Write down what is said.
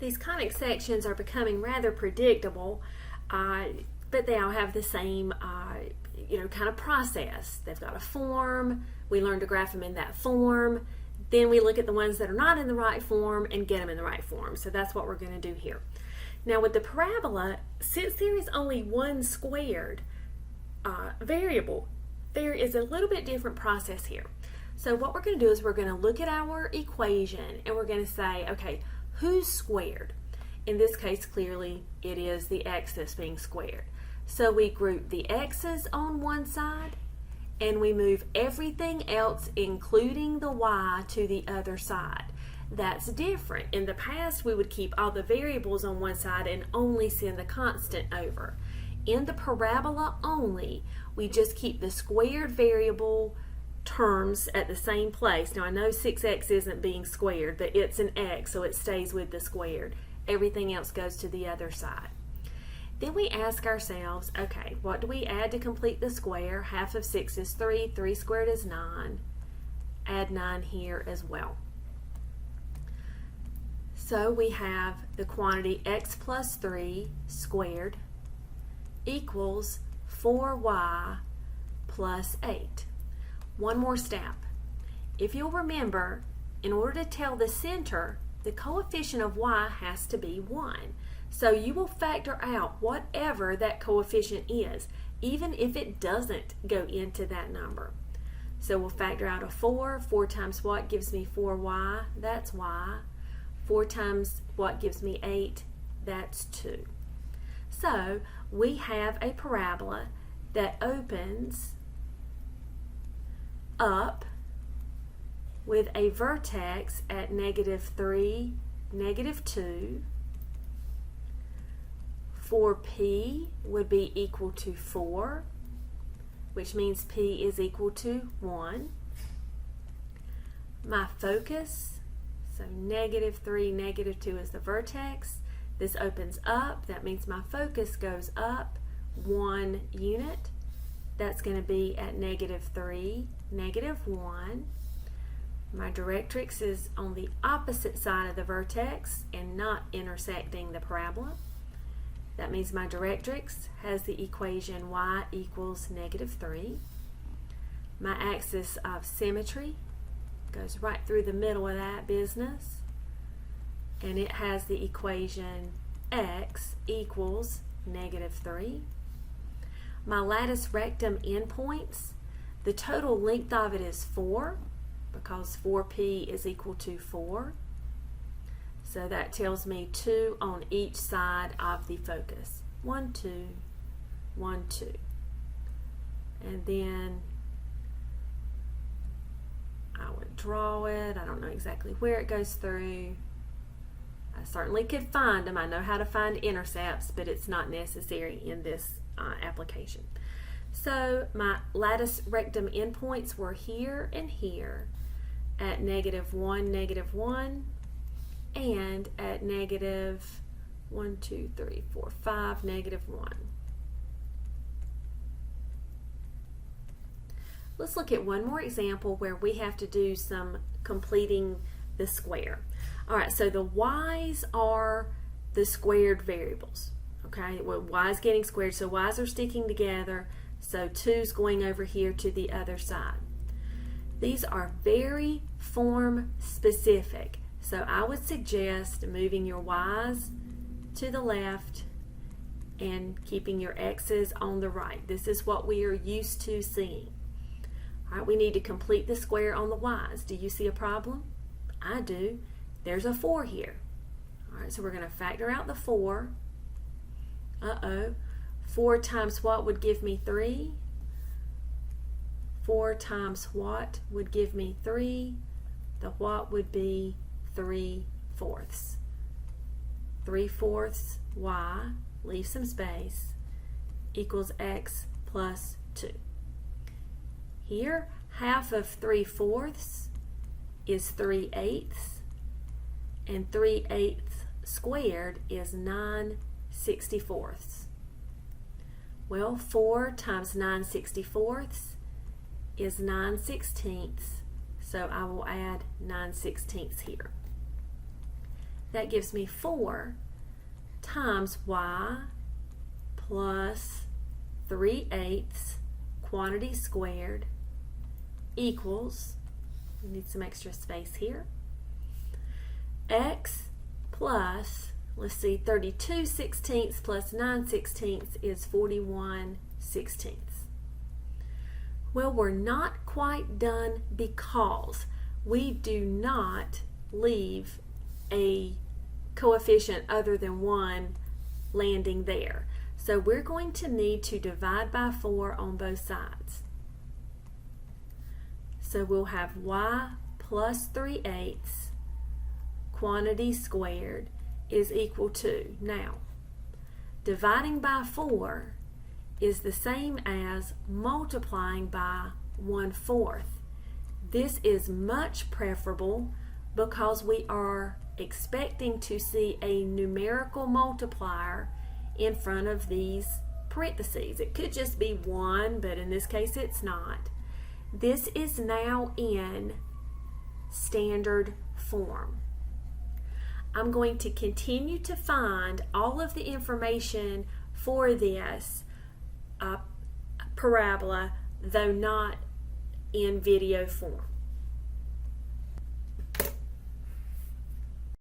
These conic sections are becoming rather predictable, but they all have the same kind of process. They've got a form. We learn to graph them in that form. Then we look at the ones that are not in the right form and get them in the right form. So that's what we're going to do here. Now with the parabola, since there is only one squared variable, there is a little bit different process here. So what we're going to do is we're going to look at our equation and we're going to say, okay, who's squared? In this case, clearly it is the x that's being squared. So we group the x's on one side and we move everything else, including the y, to the other side. That's different. In the past, we would keep all the variables on one side and only send the constant over. In the parabola only, we just keep the squared variable terms at the same place. Now I know 6x isn't being squared, but it's an x, so it stays with the squared. Everything else goes to the other side. Then we ask ourselves, okay, what do we add to complete the square? Half of 6 is 3, 3 squared is 9. Add 9 here as well. So we have the quantity x plus 3 squared equals 4y plus 8. One more step. If you'll remember, in order to tell the center, the coefficient of y has to be 1. So you will factor out whatever that coefficient is, even if it doesn't go into that number. So we'll factor out a 4. 4 times what gives me 4y? That's y. 4 times what gives me 8? That's 2. So we have a parabola that opens up with a vertex at -3, -2. For p would be equal to 4, which means p is equal to 1. My focus, so -3, -2 is the vertex. This opens up, that means my focus goes up 1 unit. That's going to be at -3, -1. My directrix is on the opposite side of the vertex and not intersecting the parabola. That means my directrix has the equation y equals -3. My axis of symmetry goes right through the middle of that business, and it has the equation x equals -3. My lattice rectum endpoints, the total length of it is 4, because 4p is equal to 4. So that tells me 2 on each side of the focus. 1, 2, 1, 2. And then I would draw it. I don't know exactly where it goes through. I certainly could find them. I know how to find intercepts, but it's not necessary in this application. So my lattice rectum endpoints were here and here at -1, -1, and at -1, 2, 3, 4, 5, -1. Let's look at one more example where we have to do some completing the square. Alright, so the y's are the squared variables. Okay, well, y is getting squared, so y's are sticking together, so 2's going over here to the other side. These are very form specific, so I would suggest moving your y's to the left and keeping your x's on the right. This is what we are used to seeing. Alright, we need to complete the square on the y's. Do you see a problem? I do. There's a 4 here. Alright, so we're going to factor out the 4. 4 times what would give me 3? 4 times what would give me 3? The what would be 3/4. 3/4 y, leave some space, equals x plus 2. Here, half of 3/4 is 3/8, and 3/8 squared is 9/64. Well, 4 times 9/64 is 9/16, so I will add 9/16 here. That gives me 4 times y plus 3/8 quantity squared equals, we need some extra space here, x plus, let's see, 32/16 plus 9/16 is 41/16. Well, we're not quite done because we do not leave a coefficient other than 1 landing there. So we're going to need to divide by 4 on both sides. So we'll have y plus 3/8 quantity squared is equal to, now, dividing by 4 is the same as multiplying by 1/4. This is much preferable because we are expecting to see a numerical multiplier in front of these parentheses. It could just be 1, but in this case it's not. This is now in standard form. I'm going to continue to find all of the information for this parabola, though not in video form.